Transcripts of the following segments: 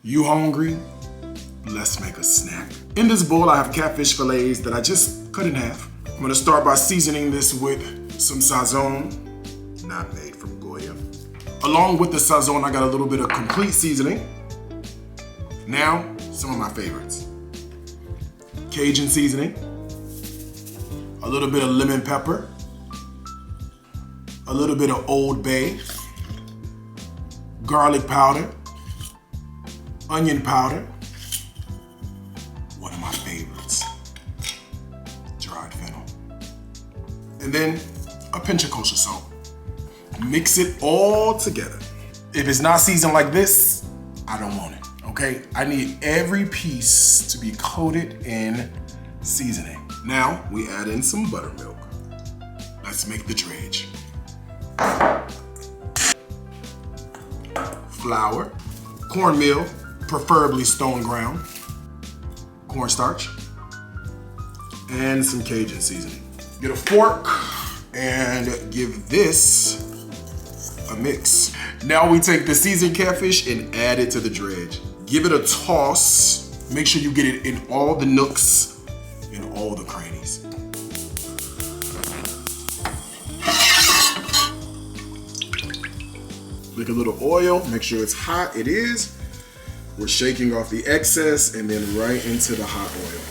You hungry? Let's make a snack. In this bowl, I have catfish fillets that I just cut in half. I'm gonna start by seasoning this with some sazon, not made from Goya. Along with the sazon, I got a little bit of complete seasoning. Now, some of my favorites. Cajun seasoning, a little bit of lemon pepper, a little bit of Old Bay, garlic powder, onion powder, one of my favorites, dried fennel, and then a pinch of kosher salt. Mix it all together. If it's not seasoned like this, I don't want it, okay? I need every piece to be coated in seasoning. Now we add in some buttermilk. Let's make the dredge. Flour, cornmeal, preferably stone ground, cornstarch, and some Cajun seasoning. Get a fork and give this a mix. Now we take the seasoned catfish and add it to the dredge. Give it a toss. Make sure you get it in all the nooks and all the crannies. Make a little oil, make sure it's hot. It is. We're shaking off the excess and then right into the hot oil.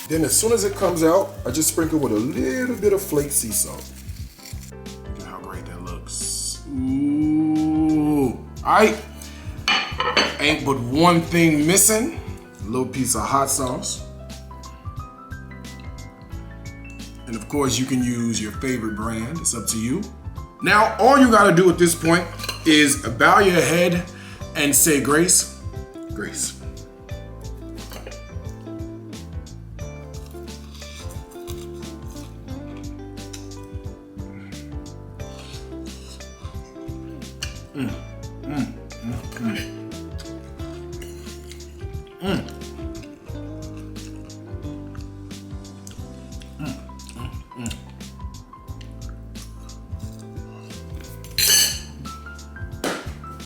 Then as soon as it comes out, I just sprinkle with a little bit of flake sea salt. Look at how great that looks. Ooh. All right. Ain't but one thing missing. A little piece of hot sauce. And of course, you can use your favorite brand. It's up to you. Now, all you gotta do at this point is bow your head and say grace. Grace. Mm.